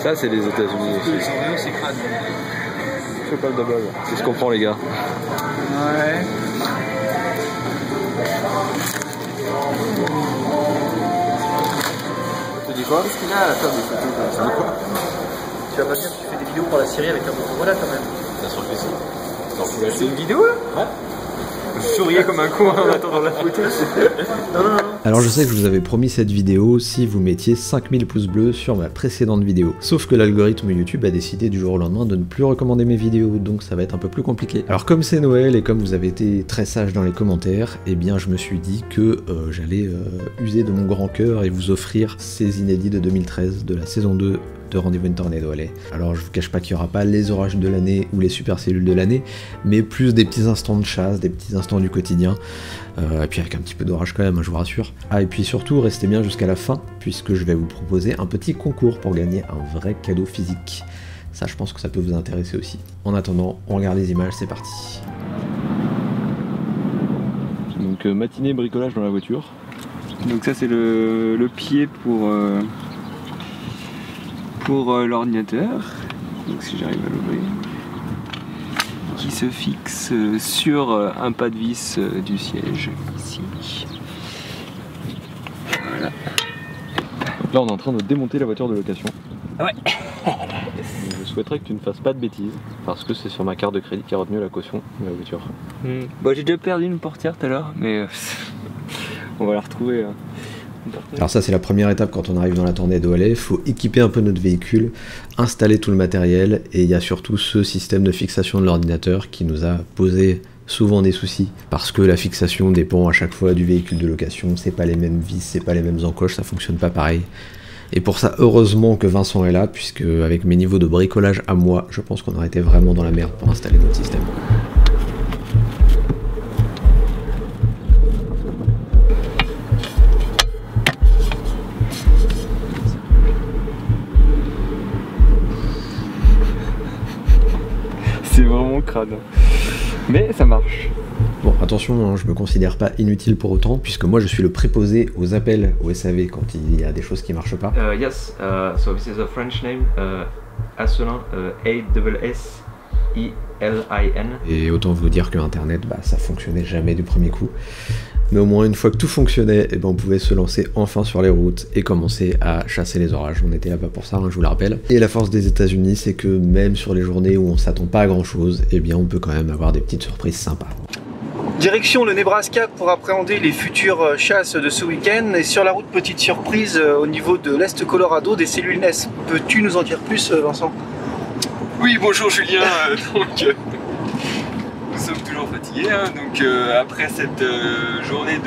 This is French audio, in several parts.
Ça, c'est les États-Unis aussi. C'est crade. Triple double. C'est ce qu'on prend, les gars. Ouais. Tu dis quoi? Qu'est-ce qu'il a à faire des photos comme ça? Quoi? Tu vas pas dire que tu fais des vidéos pour la Syrie avec ta Motorola quand même? Bien sûr que si. C'est une vidéo là? Ouais. Je souriais comme un con en attendant la photo. Non. Alors je sais que je vous avais promis cette vidéo si vous mettiez 5000 pouces bleus sur ma précédente vidéo. Sauf que l'algorithme YouTube a décidé du jour au lendemain de ne plus recommander mes vidéos, donc ça va être un peu plus compliqué. Alors comme c'est Noël et comme vous avez été très sage dans les commentaires, eh bien je me suis dit que j'allais user de mon grand cœur et vous offrir ces inédits de 2013 de la saison 2 de Rendez-vous une Tornado Alley. Alors je vous cache pas qu'il n'y aura pas les orages de l'année ou les super cellules de l'année, mais plus des petits instants de chasse, des petits instants du quotidien, et puis avec un petit peu d'orage quand même, je vous rassure. Ah et puis surtout, restez bien jusqu'à la fin, puisque je vais vous proposer un petit concours pour gagner un vrai cadeau physique. Ça je pense que ça peut vous intéresser aussi. En attendant, on regarde les images, c'est parti. Donc matinée bricolage dans la voiture. Donc ça c'est le pied pour l'ordinateur, donc si j'arrive à l'ouvrir, qui se fixe sur un pas de vis du siège, ici. Voilà. Donc là on est en train de démonter la voiture de location. Ouais. Je souhaiterais que tu ne fasses pas de bêtises, parce que c'est sur ma carte de crédit qui a retenu la caution de la voiture. Bon, j'ai déjà perdu une portière tout à l'heure, mais on va la retrouver. Alors ça c'est la première étape quand on arrive dans la Tornado Alley, il faut équiper un peu notre véhicule, installer tout le matériel, et il y a surtout ce système de fixation de l'ordinateur qui nous a posé souvent des soucis, parce que la fixation dépend à chaque fois du véhicule de location, c'est pas les mêmes vis, c'est pas les mêmes encoches, ça fonctionne pas pareil. Et pour ça, heureusement que Vincent est là, puisque avec mes niveaux de bricolage à moi, je pense qu'on aurait été vraiment dans la merde pour installer notre système. C'est vraiment crade. Mais ça marche. Bon, attention, hein, je me considère pas inutile pour autant, puisque moi je suis le préposé aux appels au SAV quand il y a des choses qui marchent pas. Yes, so this is a French name, Asselin, A-S-S-E-L-I-N. Et autant vous dire que Internet, bah, ça fonctionnait jamais du premier coup. Mais au moins une fois que tout fonctionnait, eh ben, on pouvait se lancer enfin sur les routes et commencer à chasser les orages. On était là-bas pour ça, hein, je vous le rappelle. Et la force des États-Unis, c'est que même sur les journées où on s'attend pas à grand chose, eh bien on peut quand même avoir des petites surprises sympas. Direction le Nebraska pour appréhender les futures chasses de ce week-end. Et sur la route, petite surprise au niveau de l'Est Colorado, des cellules NES. Peux-tu nous en dire plus, Vincent? Oui, bonjour Julien. Nous sommes toujours fatigués, hein, donc après cette journée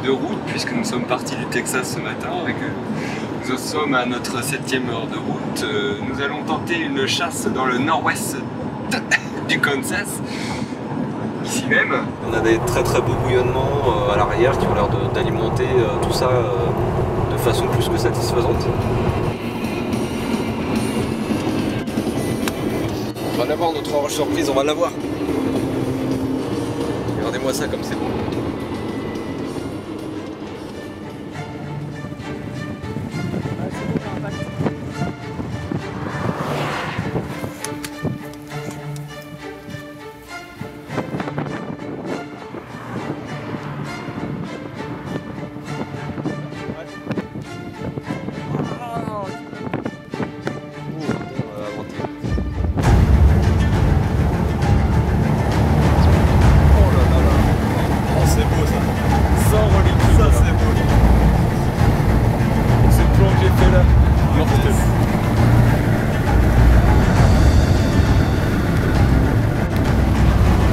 de route, puisque nous sommes partis du Texas ce matin, et que nous sommes à notre 7e heure de route, nous allons tenter une chasse dans le nord-ouest du Kansas, ici même. On a des très très beaux bouillonnements à l'arrière qui ont l'air d'alimenter tout ça de façon plus que satisfaisante. On va l'avoir notre orage surprise, on va l'avoir. Regardez-moi ça comme c'est bon.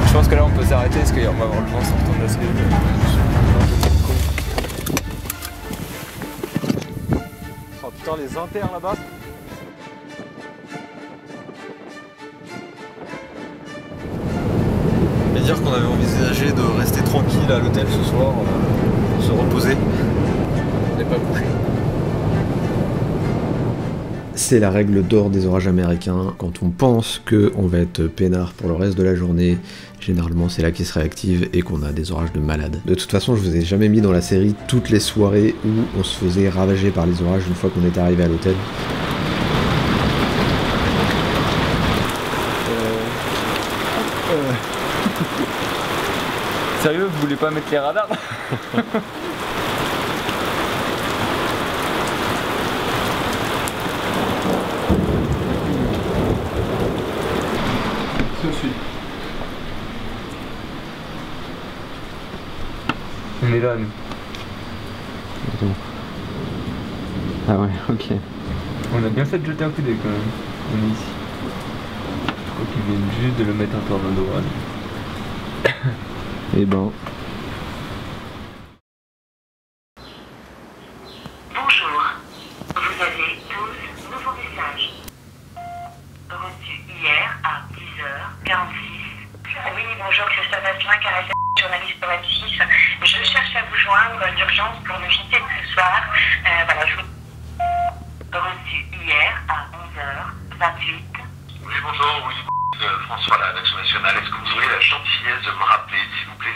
Je pense que là on peut s'arrêter parce qu'on va avoir le vent sortant de la cellule. Oh putain, les inters là-bas. Et dire qu'on avait envisagé de rester tranquille à l'hôtel ce soir, se reposer. On n'est pas couché. C'est la règle d'or des orages américains. Quand on pense qu'on va être peinard pour le reste de la journée, généralement c'est là qu'ils se réactivent et qu'on a des orages de malade. De toute façon, je vous ai jamais mis dans la série toutes les soirées où on se faisait ravager par les orages une fois qu'on était arrivé à l'hôtel. Sérieux, vous voulez pas mettre les radars? On est là, nous. Attends. Ah ouais, ok. On a bien fait de jeter un coup d'œil quand même. On est ici. Je crois qu'ils viennent juste de le mettre un peu en endroit. Eh ben. Bonjour. Vous avez 12 nouveaux messages. Reçus hier à 10h46. Oui, bonjour, Christophe Asselin, caractère journaliste pour M6. Je cherche à vous joindre d'urgence pour le JT de ce soir. Voilà, je vous... Reçu hier à 11h28. Oui, bonjour, oui, François, la rédaction nationale. Est-ce que vous aurez la gentillesse de me rappeler, s'il vous plaît?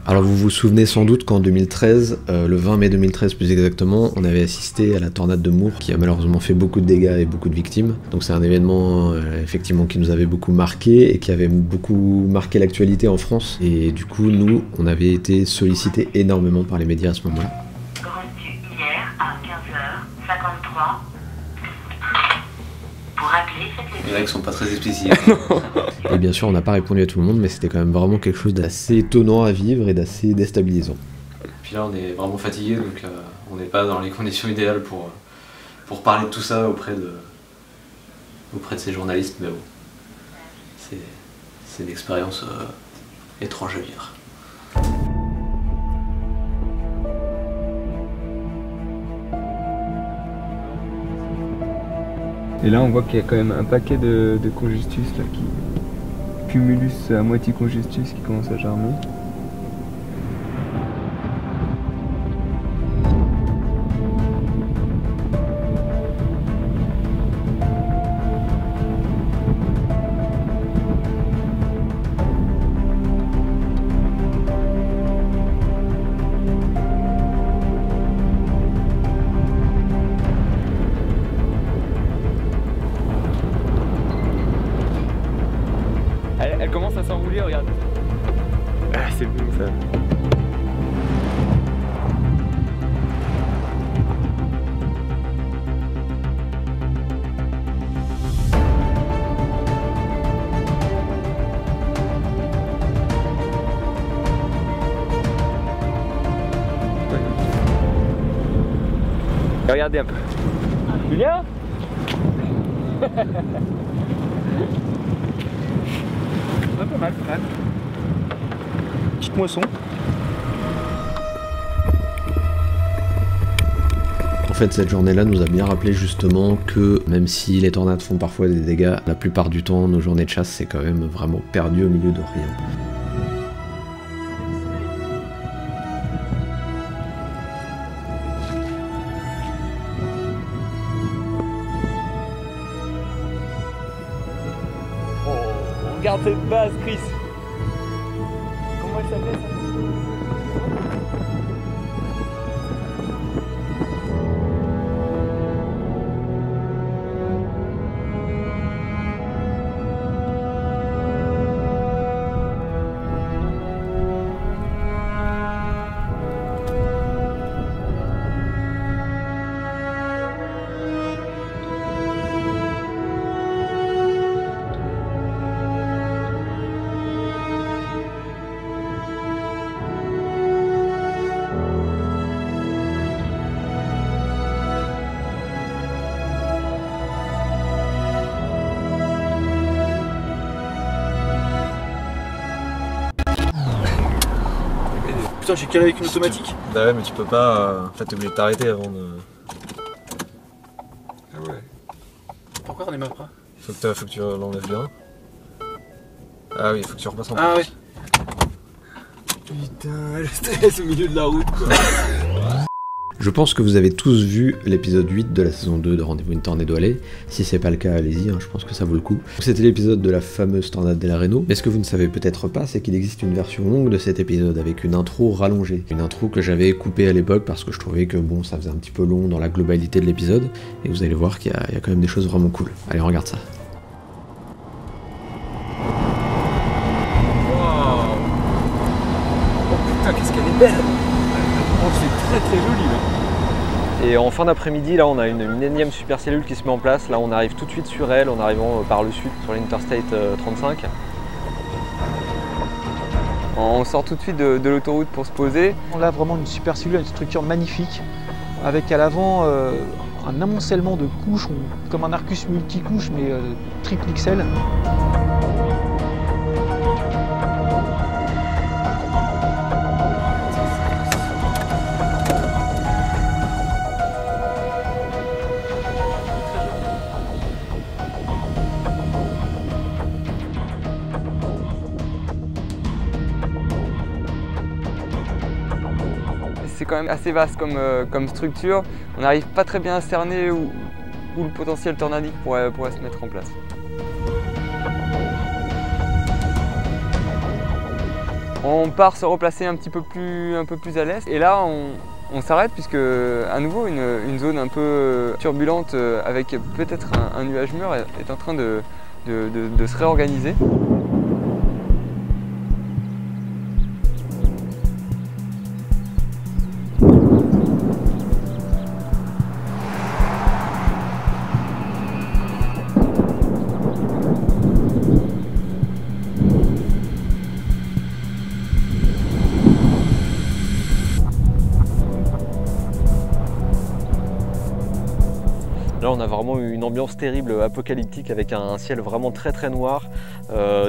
Alors vous vous souvenez sans doute qu'en 2013, le 20 mai 2013 plus exactement, on avait assisté à la tornade de Moore qui a malheureusement fait beaucoup de dégâts et beaucoup de victimes. Donc c'est un événement effectivement qui nous avait beaucoup marqué et qui avait beaucoup marqué l'actualité en France. Et du coup nous, on avait été sollicités énormément par les médias à ce moment-là. Reçu hier à 15h53. Pour rappeler cette... Les règles sont pas très explicites. Et bien sûr on n'a pas répondu à tout le monde, mais c'était quand même vraiment quelque chose d'assez étonnant à vivre et d'assez déstabilisant. Puis là on est vraiment fatigué, donc on n'est pas dans les conditions idéales pour parler de tout ça auprès de ces journalistes, mais bon, c'est une expérience étrange à vivre. Et là on voit qu'il y a quand même un paquet de congestus là qui... Cumulus à moitié congestus qui commence à germer. Elle commence à s'enrouler, regarde. Ah, c'est bon ça. Regardez un peu. Julien. Pas mal, pas mal. Petite moisson. En fait, cette journée-là nous a bien rappelé justement que même si les tornades font parfois des dégâts, la plupart du temps, nos journées de chasse, c'est quand même vraiment perdu au milieu de rien. Regarde cette base, Chris. Comment elle s'appelle ça? Putain, j'ai calé avec une automatique. Bah ouais, mais tu peux pas. En fait, t'es obligé de t'arrêter avant de. Ah ouais. Pourquoi on est mal pas? Faut que tu l'enlèves bien. Ah oui, faut que tu repasses en Ah oui. Putain, le stress au milieu de la route quoi. Je pense que vous avez tous vu l'épisode 8 de la saison 2 de Rendez-vous une tornado allée. Si c'est pas le cas, allez-y, hein, je pense que ça vaut le coup. C'était l'épisode de la fameuse tornade del Reno. Mais ce que vous ne savez peut-être pas, c'est qu'il existe une version longue de cet épisode avec une intro rallongée. Une intro que j'avais coupée à l'époque parce que je trouvais que bon, ça faisait un petit peu long dans la globalité de l'épisode. Et vous allez voir qu'il y a quand même des choses vraiment cool. Allez, on regarde ça. est belle. Oh, c'est très joli là. Et en fin d'après-midi, là, on a une énième super cellule qui se met en place. Là, on arrive tout de suite sur elle, en arrivant par le sud, sur l'Interstate 35. On sort tout de suite de l'autoroute pour se poser. On a vraiment une super cellule, une structure magnifique, avec à l'avant un amoncellement de couches, comme un Arcus multicouche, mais triple XL. C'est quand même assez vaste comme structure. On n'arrive pas très bien à cerner où le potentiel tornadique pourrait se mettre en place. On part se replacer un peu plus à l'est et là on s'arrête puisque à nouveau une zone un peu turbulente avec peut-être un nuage mûr est en train de se réorganiser. Là, on a vraiment une ambiance terrible, apocalyptique, avec un ciel vraiment très noir,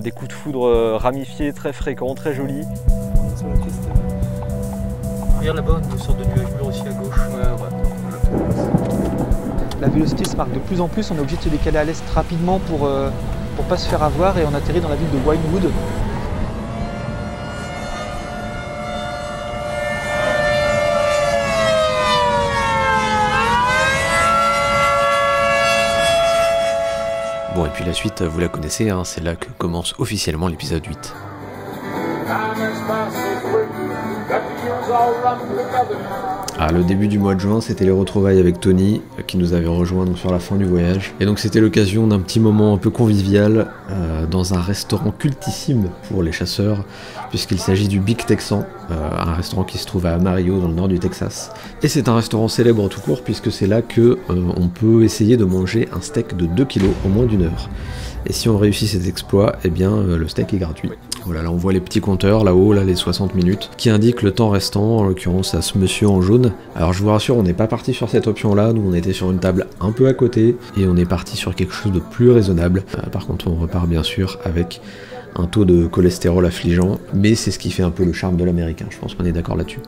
des coups de foudre ramifiés, très fréquents, très jolis. Sur la piste. Regarde là-bas, une sorte de nuage mûr aussi à gauche. La vélocité se marque de plus en plus, on est obligé de se décaler à l'est rapidement pour pas se faire avoir et on atterrit dans la ville de Winewood. Bon, et puis la suite, vous la connaissez, hein, c'est là que commence officiellement l'épisode 8. Ah, le début du mois de juin, c'était les retrouvailles avec Tony, qui nous avait rejoint donc sur la fin du voyage. Et donc c'était l'occasion d'un petit moment un peu convivial dans un restaurant cultissime pour les chasseurs, puisqu'il s'agit du Big Texan, un restaurant qui se trouve à Amarillo dans le nord du Texas. Et c'est un restaurant célèbre tout court, puisque c'est là que on peut essayer de manger un steak de 2 kg en moins d'1 heure. Et si on réussit cet exploit, eh bien le steak est gratuit. Voilà, là on voit les petits compteurs là-haut, là les 60 minutes, qui indiquent le temps restant, en l'occurrence à ce monsieur en jaune. Alors je vous rassure, on n'est pas parti sur cette option-là, nous on était sur une table un peu à côté, et on est parti sur quelque chose de plus raisonnable. Par contre on repart bien sûr avec un taux de cholestérol affligeant, mais c'est ce qui fait un peu le charme de l'américain, je pense qu'on est d'accord là-dessus.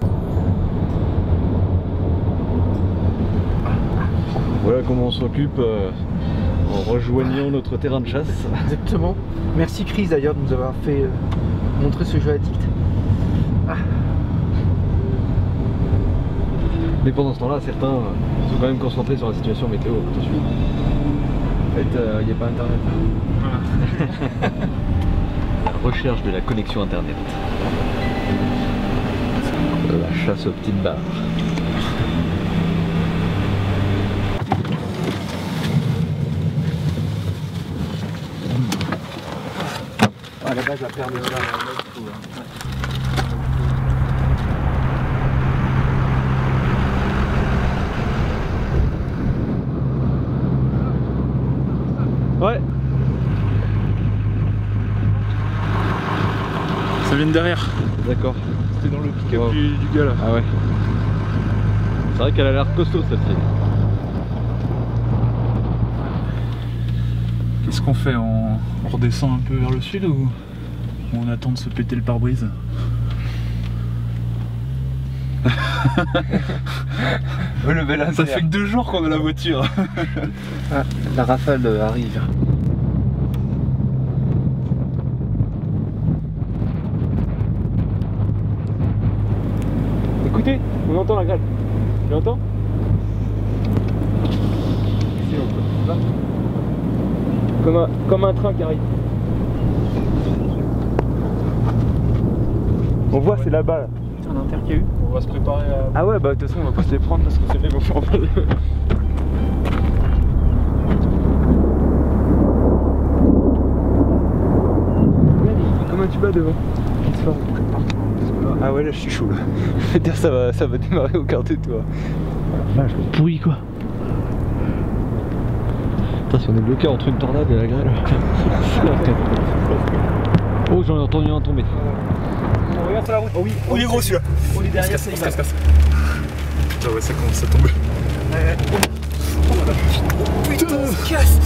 Voilà comment on s'occupe en rejoignant notre terrain de chasse. Exactement. Merci Chris d'ailleurs de nous avoir fait montrer ce jeu addict. Ah. Mais pendant ce temps-là, certains sont quand même concentrés sur la situation météo. Attention. En fait, il n'y a pas internet. La recherche de la connexion internet. La chasse aux petites barres. À la base, la paire de là, ouais. Ça vient de derrière. D'accord. C'était dans le pick-up du gars là. Ah ouais. C'est vrai qu'elle a l'air costaud celle-ci. Qu'est-ce qu'on fait? On redescend un peu vers le sud ou on attend de se péter le pare-brise? Ça fait que 2 jours qu'on a la voiture. Ah, la rafale arrive. Écoutez, on entend la grêle. Tu l'entends? Là. Comme un train qui arrive. On voit, c'est là-bas. Là. C'est un inter qui a eu. On va se préparer à... Ah ouais, bah de toute façon on va pas se les prendre parce que c'est les vont faire. Comme un tuba devant. Ah ouais, là je suis chaud là. Je vais dire, ça va démarrer au quart de tour. Vache, pourri quoi. Putain, si on est bloqué entre une tornade et la grêle. Oh, j'en ai entendu un tomber. On regarde sur la route. Oh oui, Oh, il est gros celui-là. on est derrière, ça y va. Putain, ouais, ça commence à tomber. Putain, ça casse.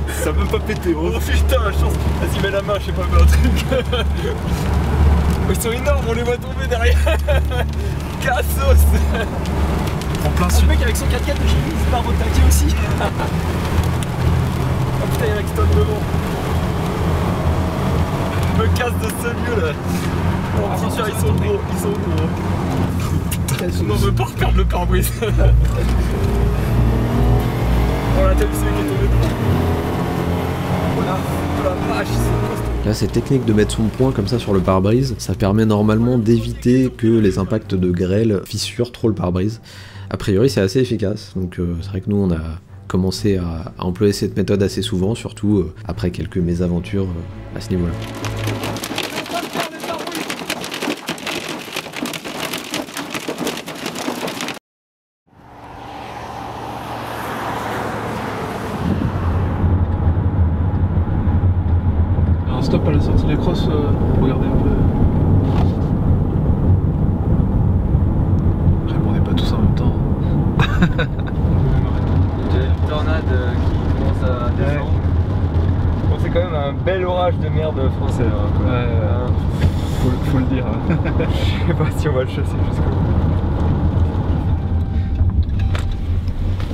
Ça veut pas péter. Oh putain, la chance. Vas-y, mets la main, je sais pas, mais un truc. Ils sont énormes, on les voit tomber derrière. Cassos. En plein Le sud. mec avec son 4x4 de chez lui, il se part au taquet aussi. Oh putain, il y en a qui tombent devant. Je me casse de ce lieu là. Oh putain, ils sont gros, ils sont gros. Non, on veut pas reperdre le pare-brise. Oh la tête, c'est qui est tombé dedans. Voilà, oh la vache, c'est costaud. Là, cette technique de mettre son poing comme ça sur le pare-brise, ça permet normalement d'éviter que les impacts de grêle fissurent trop le pare-brise. A priori, c'est assez efficace, donc c'est vrai que nous, on a commencé à employer cette méthode assez souvent, surtout après quelques mésaventures à ce niveau-là. Un stop à la sortie de la crosse, regardez un peu. Après, bon, on n'est pas tous en même temps. Il y a une tornade qui commence à descendre. Bon, c'est quand même un bel orage de merde français. Hein, quoi. Ouais, faut le dire. Je sais pas si on va le chasser jusqu'au bout.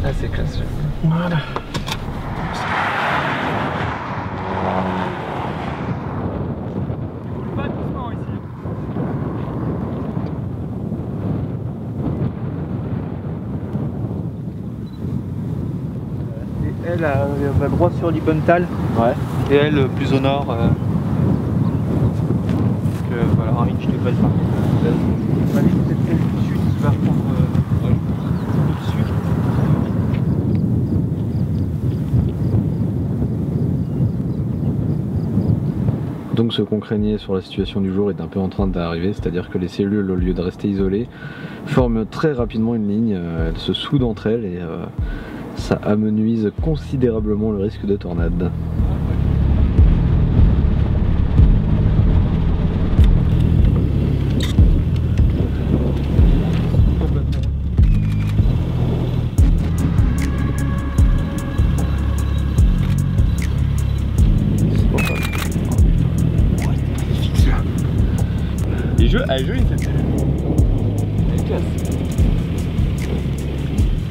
Ah, c'est classe. Voilà. Pas doucement ici. Et elle va droit sur Liebenthal. Ouais. Et elle plus au nord. Donc voilà, Armin, je t'ai pas dit. On va aller peut-être celle du sud qui va reprendre le dessus. Donc ce qu'on craignait sur la situation du jour est un peu en train d'arriver, c'est-à-dire que les cellules, au lieu de rester isolées, forment très rapidement une ligne, elles se soudent entre elles et ça amenuise considérablement le risque de tornade. Elle est jolie cette cellule. Elle est classe.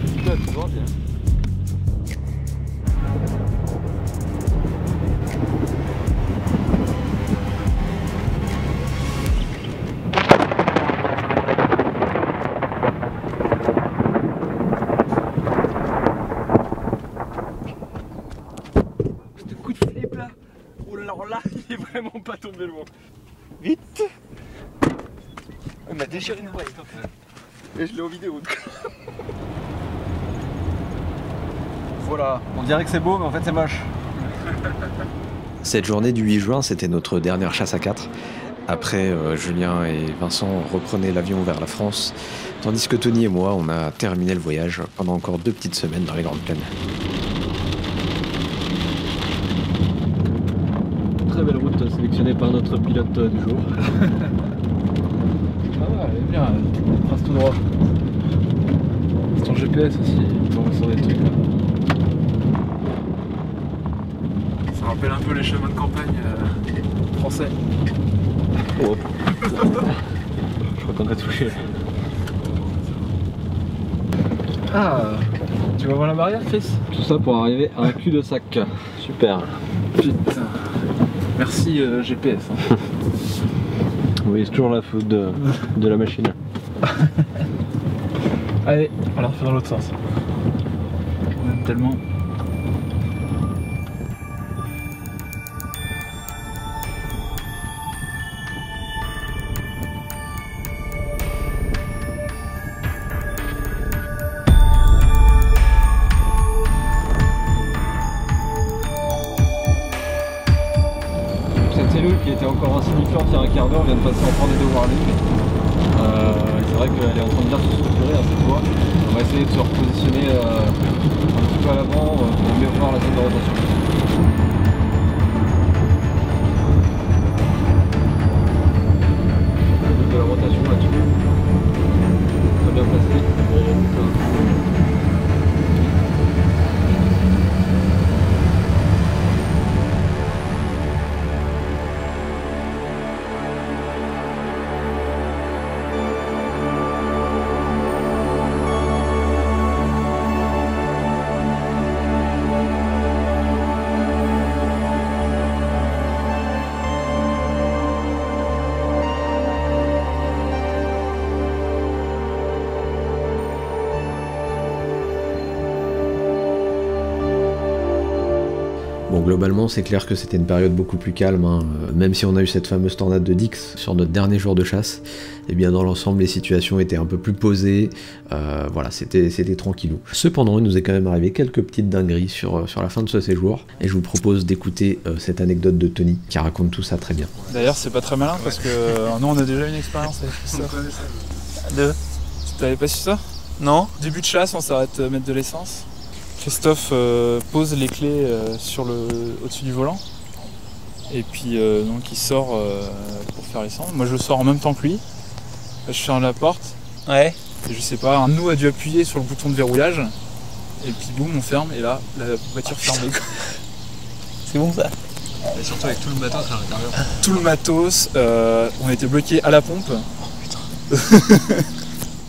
C'est là, tu vois bien. Ce coup de flip là. Oh là là, il est vraiment pas tombé loin. Vite. Il m'a déchiré une oreille. Et je l'ai en vidéo. Voilà, on dirait que c'est beau, mais en fait c'est moche. Cette journée du 8 juin, c'était notre dernière chasse à 4. Après, Julien et Vincent reprenaient l'avion vers la France, tandis que Tony et moi, on a terminé le voyage pendant encore 2 petites semaines dans les Grandes Plaines. Très belle route sélectionnée par notre pilote du jour. Ah ouais, elle est bien, elle trace tout droit. C'est ton GPS aussi, il tombe sur des trucs là. Ça rappelle un peu les chemins de campagne français. Oh. Je crois qu'on a touché. Ah, tu vas voir la barrière, Chris? Tout ça pour arriver à un cul-de-sac. Super. Putain. Merci GPS. Hein. Oui, c'est toujours la faute de la machine. Allez, on va la refaire dans l'autre sens. On aime tellement. minutes qui était encore insignifiante il y a un quart d'heure vient de passer en tornado warning. C'est vrai qu'elle est en train de bien se structurer à cette voie. On va essayer de se repositionner un petit peu à l'avant pour mieux voir la zone de rotation. De la rotation là-dessus. Très bien placé. Bon, globalement, c'est clair que c'était une période beaucoup plus calme, hein. Même si on a eu cette fameuse tornade de Dix sur notre dernier jour de chasse, et bien dans l'ensemble, les situations étaient un peu plus posées, voilà, c'était tranquillou. Cependant, il nous est quand même arrivé quelques petites dingueries sur la fin de ce séjour, et je vous propose d'écouter cette anecdote de Tony, qui raconte tout ça très bien. D'ailleurs, c'est pas très malin parce que nous, on a déjà une expérience avec ça. T'avais pas su ça? Non. Début de chasse, on s'arrête mettre de l'essence. Christophe pose les clés au-dessus du volant et puis donc il sort pour faire l'essence. Moi je sors en même temps que lui. Je ferme la porte. Ouais. Et je sais pas, un de nous a dû appuyer sur le bouton de verrouillage et puis boum on ferme et là la voiture fermée. C'est bon ça. Et surtout avec tout le matos à l'intérieur. Tout le matos, on était bloqué à la pompe.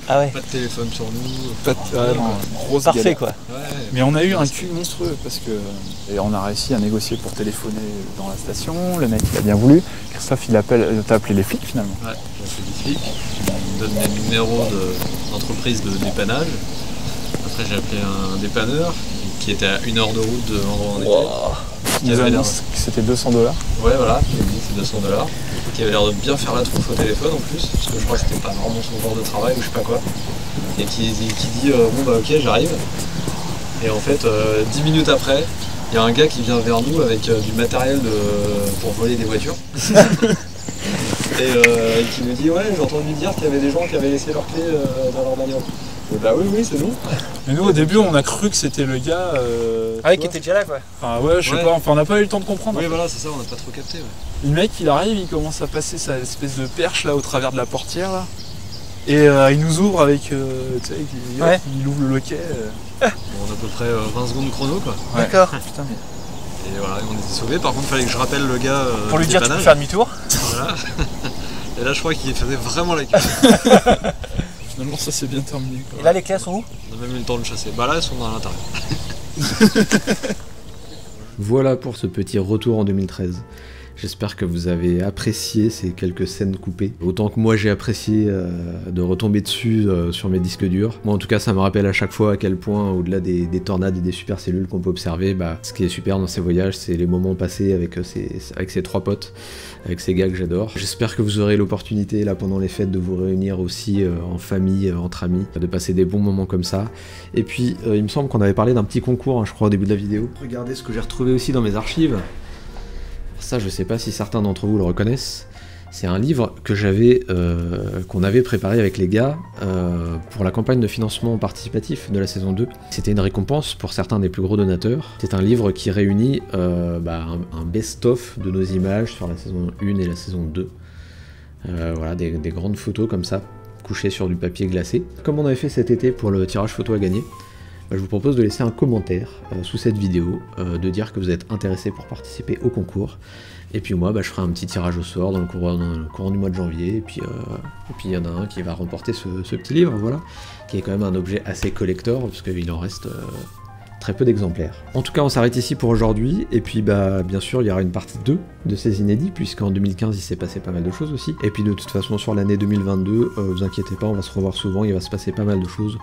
Ah ouais. Pas de téléphone sur nous. Pas de... non, grosse parfait galère. Quoi. Ouais, mais on a eu un cul monstrueux parce que et on a réussi à négocier pour téléphoner dans la station. Le mec il a bien voulu. Christophe il t'a appelé les flics finalement. Ouais, j'ai appelé les flics. Ils me donnent des numéros d'entreprise de dépannage. Après j'ai appelé un dépanneur qui était à 1 heure de route de l'endroit où on était. Il nous annonce que c'était $200. Ouais voilà, il m'a dit c'est $200. Qui avait l'air de bien faire la tronche au téléphone en plus, parce que je crois que c'était pas vraiment son genre de travail ou je sais pas quoi. Et qui dit bon bah ok j'arrive. Et en fait 10 minutes après, il y a un gars qui vient vers nous avec du matériel pour voler des voitures. Et qui nous dit ouais j'ai entendu dire qu'il y avait des gens qui avaient laissé leurs clés dans leur bagnole. Bah oui c'est nous. Mais nous au début on a cru que c'était le gars qui était déjà là quoi. Enfin ouais je sais pas, enfin on n'a pas eu le temps de comprendre. Oui voilà c'est ça, on n'a pas trop capté. Ouais. Le mec il arrive, il commence à passer sa espèce de perche là au travers de la portière là. Et il nous ouvre avec, tu sais, il ouvre le loquet. Bon, on a à peu près 20 secondes chrono quoi. Ouais. D'accord, putain. Et voilà, on était sauvés, par contre il fallait que je rappelle le gars pour lui dire tu peux faire demi-tour. Voilà. Et là je crois qu'il faisait vraiment la queue. Finalement ça s'est bien terminé quoi. Et là les clés sont où? On a même eu le temps de le chasser. Bah là elles sont à l'intérieur. Voilà pour ce petit retour en 2013. J'espère que vous avez apprécié ces quelques scènes coupées. Autant que moi j'ai apprécié de retomber dessus sur mes disques durs. Moi en tout cas ça me rappelle à chaque fois à quel point au-delà des tornades et des super cellules qu'on peut observer, bah, ce qui est super dans ces voyages c'est les moments passés avec ces trois potes, avec ces gars que j'adore. J'espère que vous aurez l'opportunité là pendant les fêtes de vous réunir aussi en famille, entre amis, de passer des bons moments comme ça. Et puis il me semble qu'on avait parlé d'un petit concours, hein, je crois au début de la vidéo. Regardez ce que j'ai retrouvé aussi dans mes archives. Ça, je sais pas si certains d'entre vous le reconnaissent. C'est un livre que qu'on avait préparé avec les gars pour la campagne de financement participatif de la saison 2. C'était une récompense pour certains des plus gros donateurs. C'est un livre qui réunit un best-of de nos images sur la saison 1 et la saison 2. Voilà, des grandes photos comme ça, couchées sur du papier glacé. Comme on avait fait cet été pour le tirage photo à gagner, je vous propose de laisser un commentaire sous cette vidéo, de dire que vous êtes intéressé pour participer au concours. Et puis moi, je ferai un petit tirage au sort dans le courant du mois de janvier. Et puis il y en a un qui va remporter ce petit livre, voilà, qui est quand même un objet assez collector, parce qu'il en reste très peu d'exemplaires. En tout cas, on s'arrête ici pour aujourd'hui. Et puis bien sûr, il y aura une partie 2 de ces inédits, puisqu'en 2015, il s'est passé pas mal de choses aussi. Et puis de toute façon, sur l'année 2022, vous inquiétez pas, on va se revoir souvent, il va se passer pas mal de choses.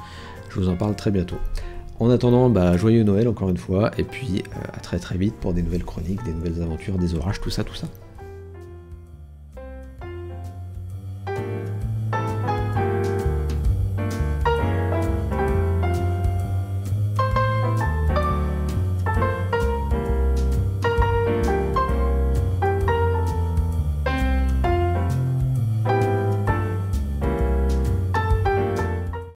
Je vous en parle très bientôt. En attendant, joyeux Noël encore une fois, et puis à très vite pour des nouvelles chroniques, des nouvelles aventures, des orages, tout ça.